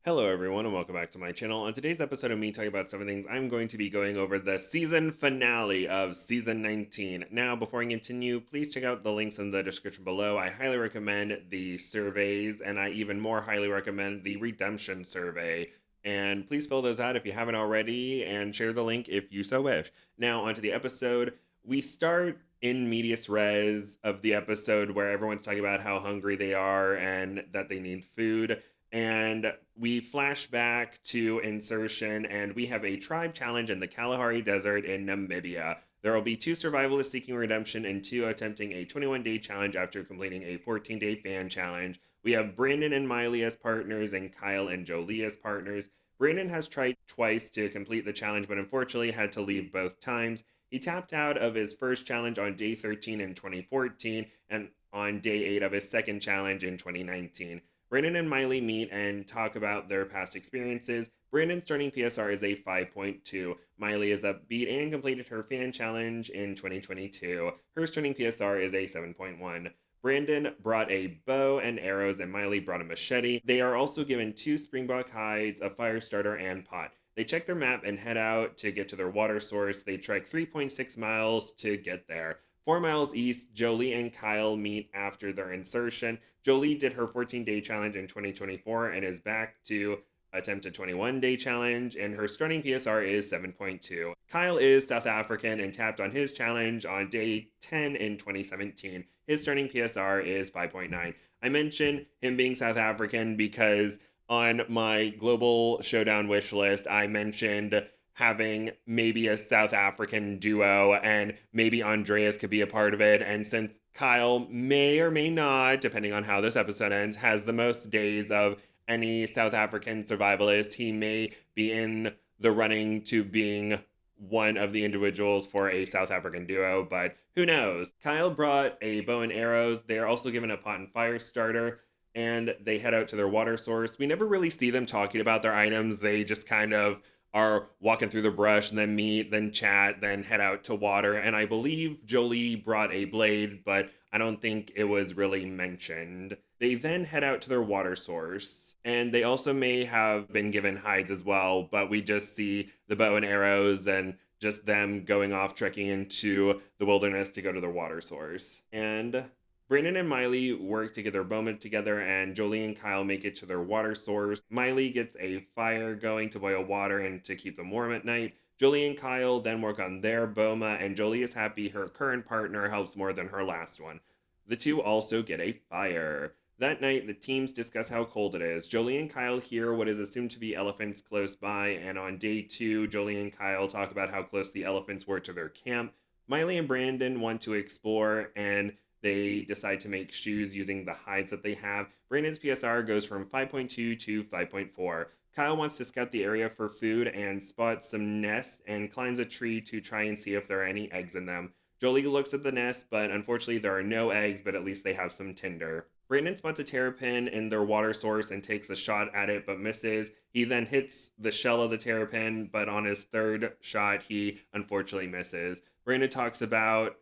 Hello everyone and welcome back to my channel. On today's episode of me talking about 7 things, I'm going to be going over the season finale of season 19. Now, before I continue, please check out the links in the description below. I highly recommend the surveys, and I even more highly recommend the redemption survey. And please fill those out if you haven't already, and share the link if you so wish. Now, onto the episode. We start in medias res of the episode where everyone's talking about how hungry they are and that they need food, and we flash back to insertion, and we have a tribe challenge in the Kalahari Desert in Namibia. There will be 2 survivalists seeking redemption and 2 attempting a 21-day challenge after completing a 14-day fan challenge. We have Brandon and Mylee as partners and Kyle and Jolie as partners. Brandon has tried twice to complete the challenge, but unfortunately had to leave both times. He tapped out of his first challenge on day 13 in 2014 and on day 8 of his second challenge in 2019. Brandon and Mylee meet and talk about their past experiences. Brandon's starting PSR is a 5.2. Mylee is upbeat and completed her fan challenge in 2022. Her starting PSR is a 7.1. Brandon brought a bow and arrows, and Mylee brought a machete. They are also given 2 springbok hides, a fire starter, and pot. They check their map and head out to get to their water source. They trek 3.6 miles to get there. 4 miles east, Jolie and Kyle meet after their insertion. Jolie did her 14-day challenge in 2024 and is back to attempt a 21-day challenge, and her starting PSR is 7.2. Kyle is South African and tapped on his challenge on day 10 in 2017. His starting PSR is 5.9. I mention him being South African because on my global showdown wish list, I mentioned having maybe a South African duo, and maybe Andreas could be a part of it. And since Kyle may or may not, depending on how this episode ends, has the most days of any South African survivalist, he may be in the running to being one of the individuals for a South African duo, but who knows? Kyle brought a bow and arrows. They are also given a pot and fire starter, and they head out to their water source. We never really see them talking about their items. They just kind of are walking through the brush and then meet, then chat, then head out to water. And I believe Jolie brought a blade, but I don't think it was really mentioned. They then head out to their water source, and they also may have been given hides as well, but we just see the bow and arrows and just them going off trekking into the wilderness to go to their water source. And Brandon and Mylee work to get their bowman together, and Jolie and Kyle make it to their water source. Mylee gets a fire going to boil water and to keep them warm at night. Jolie and Kyle then work on their boma, and Jolie is happy her current partner helps more than her last one. The two also get a fire. That night, the teams discuss how cold it is. Jolie and Kyle hear what is assumed to be elephants close by, and on day 2, Jolie and Kyle talk about how close the elephants were to their camp. Mylee and Brandon want to explore, and they decide to make shoes using the hides that they have. Brandon's PSR goes from 5.2 to 5.4. Kyle wants to scout the area for food and spots some nests and climbs a tree to try and see if there are any eggs in them. Jolie looks at the nest, but unfortunately there are no eggs, but at least they have some tinder. Brandon spots a terrapin in their water source and takes a shot at it but misses. He then hits the shell of the terrapin, but on his third shot he unfortunately misses. Brandon talks about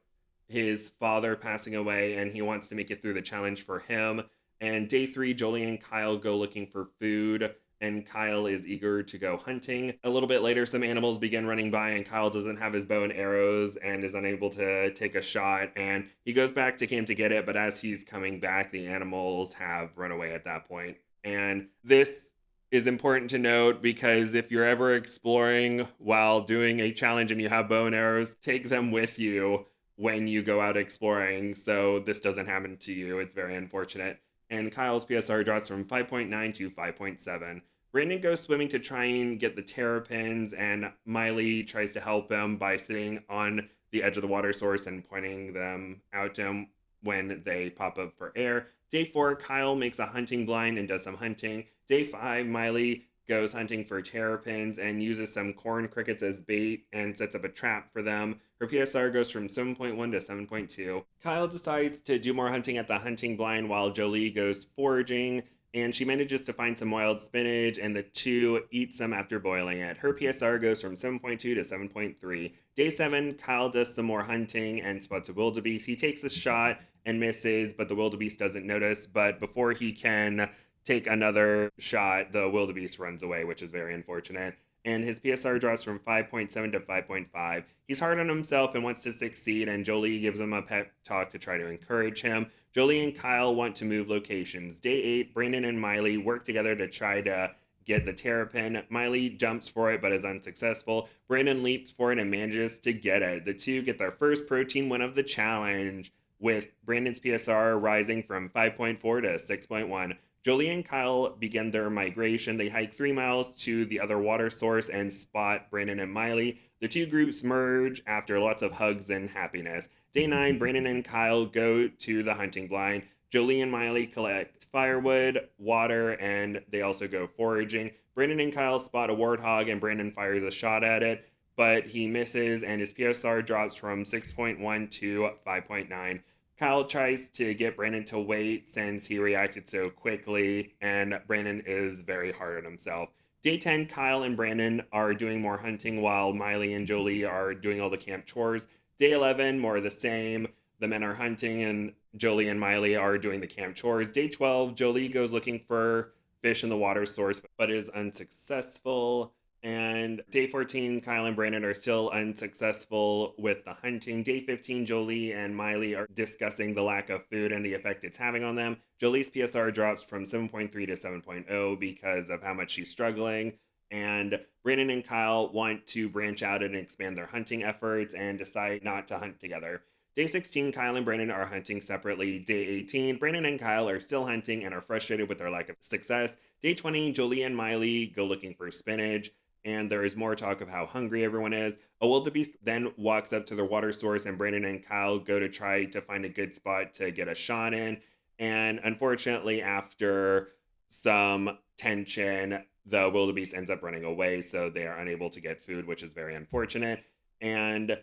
his father passing away, and he wants to make it through the challenge for him. And day 3, Jolie and Kyle go looking for food, and Kyle is eager to go hunting. A little bit later, some animals begin running by, and Kyle doesn't have his bow and arrows and is unable to take a shot, and he goes back to camp to get it, but as he's coming back, the animals have run away at that point. And this is important to note because if you're ever exploring while doing a challenge and you have bow and arrows, take them with you when you go out exploring, so this doesn't happen to you. It's very unfortunate. And Kyle's PSR drops from 5.9 to 5.7. Brandon goes swimming to try and get the terrapins, and Mylee tries to help him by sitting on the edge of the water source and pointing them out to him when they pop up for air. Day 4, Kyle makes a hunting blind and does some hunting. Day 5, Mylee goes hunting for terrapins and uses some corn crickets as bait and sets up a trap for them. Her PSR goes from 7.1 to 7.2. Kyle decides to do more hunting at the hunting blind while Jolie goes foraging, and she manages to find some wild spinach, and the two eat some after boiling it. Her PSR goes from 7.2 to 7.3. Day 7, Kyle does some more hunting and spots a wildebeest. He takes a shot and misses, but the wildebeest doesn't notice. But before he can take another shot, the wildebeest runs away, which is very unfortunate. And his PSR drops from 5.7 to 5.5. He's hard on himself and wants to succeed, and Jolie gives him a pep talk to try to encourage him. Jolie and Kyle want to move locations. Day 8, Brandon and Mylee work together to try to get the terrapin. Mylee jumps for it but is unsuccessful. Brandon leaps for it and manages to get it. The two get their first protein win of the challenge, with Brandon's PSR rising from 5.4 to 6.1. Jolie and Kyle begin their migration. They hike 3 miles to the other water source and spot Brandon and Mylee. The two groups merge after lots of hugs and happiness. Day 9, Brandon and Kyle go to the hunting blind. Jolie and Mylee collect firewood, water, and they also go foraging. Brandon and Kyle spot a warthog, and Brandon fires a shot at it, but he misses, and his PSR drops from 6.1 to 5.9. Kyle tries to get Brandon to wait since he reacted so quickly, and Brandon is very hard on himself. Day 10, Kyle and Brandon are doing more hunting while Mylee and Jolie are doing all the camp chores. Day 11, more of the same. The men are hunting and Jolie and Mylee are doing the camp chores. Day 12, Jolie goes looking for fish in the water source but is unsuccessful. And day 14, Kyle and Brandon are still unsuccessful with the hunting. Day 15, Jolie and Mylee are discussing the lack of food and the effect it's having on them. Jolie's PSR drops from 7.3 to 7.0 because of how much she's struggling. And Brandon and Kyle want to branch out and expand their hunting efforts and decide not to hunt together. Day 16, Kyle and Brandon are hunting separately. Day 18, Brandon and Kyle are still hunting and are frustrated with their lack of success. Day 20, Jolie and Mylee go looking for spinach, and there is more talk of how hungry everyone is. A wildebeest then walks up to the water source, and Brandon and Kyle go to try to find a good spot to get a shot in. And unfortunately, after some tension, the wildebeest ends up running away, so they are unable to get food, which is very unfortunate. And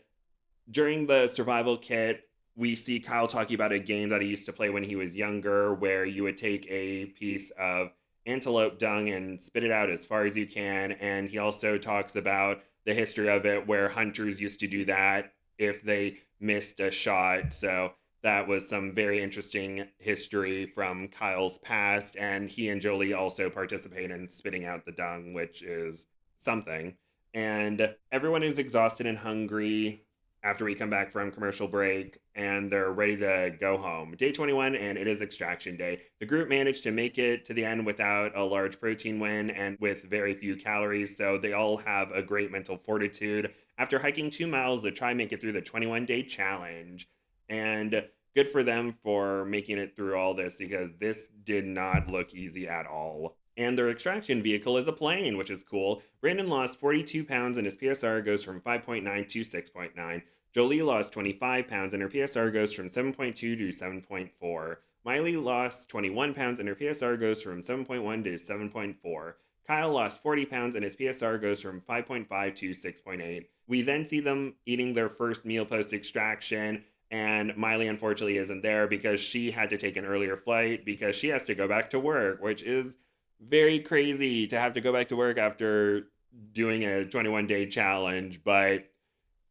during the survival kit, we see Kyle talking about a game that he used to play when he was younger, where you would take a piece of antelope dung and spit it out as far as you can. And he also talks about the history of it, where hunters used to do that if they missed a shot. So that was some very interesting history from Kyle's past. And he and Jolie also participate in spitting out the dung, which is something. And everyone is exhausted and hungry after we come back from commercial break, and they're ready to go home. Day 21, and it is extraction day. The group managed to make it to the end without a large protein win and with very few calories, so they all have a great mental fortitude. After hiking 2 miles, they try and make it through the 21-day challenge. And good for them for making it through all this, because this did not look easy at all. And their extraction vehicle is a plane, which is cool. Brandon lost 42 pounds and his PSR goes from 5.9 to 6.9. Jolie lost 25 pounds and her PSR goes from 7.2 to 7.4. Mylee lost 21 pounds and her PSR goes from 7.1 to 7.4. Kyle lost 40 pounds and his PSR goes from 5.5 to 6.8. We then see them eating their first meal post extraction, and Mylee unfortunately isn't there because she had to take an earlier flight because she has to go back to work, which is very crazy to have to go back to work after doing a 21-day challenge, but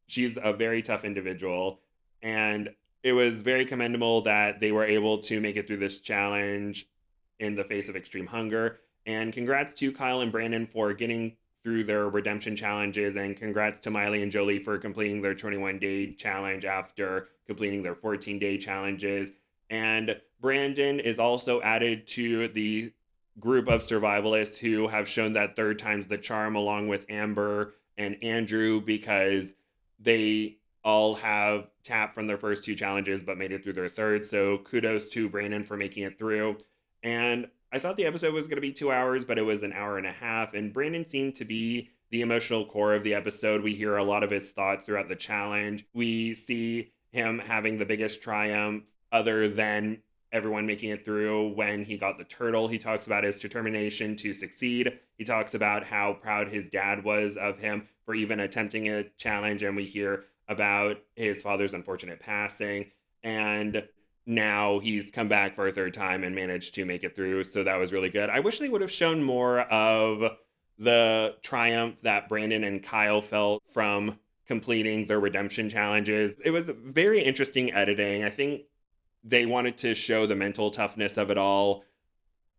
she's a very tough individual, and it was very commendable that they were able to make it through this challenge in the face of extreme hunger. And congrats to Kyle and Brandon for getting through their redemption challenges, and congrats to Mylee and Jolie for completing their 21-day challenge after completing their 14-day challenges. And Brandon is also added to the group of survivalists who have shown that third time's the charm, along with Amber and Andrew, because they all have tapped from their first 2 challenges but made it through their third. So kudos to Brandon for making it through. And I thought the episode was going to be 2 hours, but it was an hour and a half. And Brandon seemed to be the emotional core of the episode. We hear a lot of his thoughts throughout the challenge. We see him having the biggest triumph other than everyone making it through when he got the turtle. He talks about his determination to succeed. He talks about how proud his dad was of him for even attempting a challenge. And we hear about his father's unfortunate passing. And now he's come back for a third time and managed to make it through. So that was really good. I wish they would have shown more of the triumph that Brandon and Kyle felt from completing their redemption challenges. It was very interesting editing. I think they wanted to show the mental toughness of it all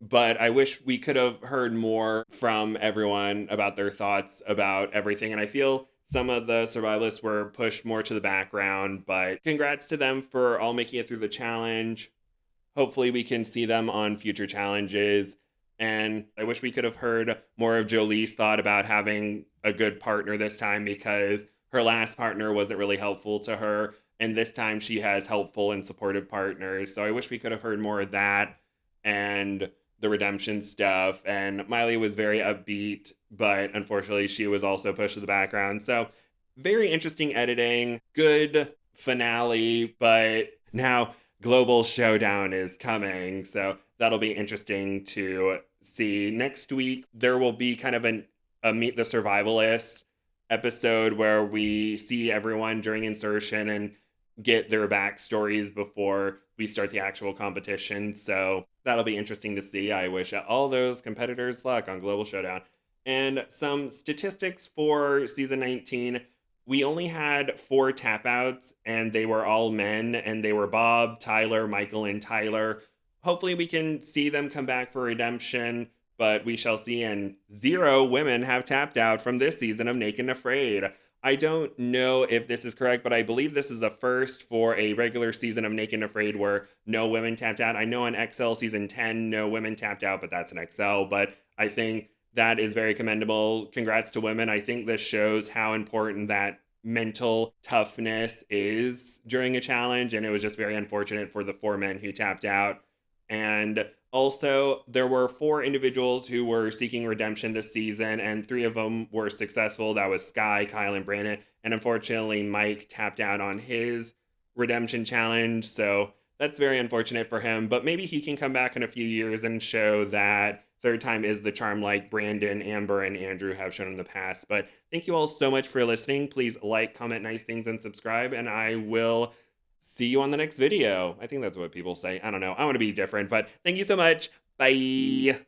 but I wish we could have heard more from everyone about their thoughts about everything. And I feel some of the survivalists were pushed more to the background, but congrats to them for all making it through the challenge. Hopefully, we can see them on future challenges. And I wish we could have heard more of Jolie's thought about having a good partner this time, because her last partner wasn't really helpful to her. And this time she has helpful and supportive partners. So I wish we could have heard more of that and the redemption stuff. And Mylee was very upbeat, but unfortunately she was also pushed to the background. So very interesting editing, good finale, but now Global Showdown is coming. So that'll be interesting to see. Next week, there will be kind of a Meet the Survivalists episode where we see everyone during insertion and get their backstories before we start the actual competition. So that'll be interesting to see. I wish all those competitors luck on Global Showdown. And some statistics for season 19. We only had 4 tap outs, and they were all men, and they were Bob, Tyler, Michael, and Tyler. Hopefully, we can see them come back for redemption, but we shall see. And 0 women have tapped out from this season of Naked and Afraid. I don't know if this is correct, but I believe this is the first for a regular season of Naked and Afraid where no women tapped out. I know in XL season 10, no women tapped out, but that's an XL. But I think that is very commendable. Congrats to women. I think this shows how important that mental toughness is during a challenge, and it was just very unfortunate for the 4 men who tapped out. And also, there were 4 individuals who were seeking redemption this season, and 3 of them were successful. That was Sky, Kyle, and Brandon. And unfortunately, Mike tapped out on his redemption challenge, so that's very unfortunate for him. But maybe he can come back in a few years and show that third time is the charm, like Brandon, Amber, and Andrew have shown in the past. But thank you all so much for listening. Please like, comment nice things, and subscribe, and I will see you on the next video. I think that's what people say. I don't know. I want to be different, but thank you so much. Bye.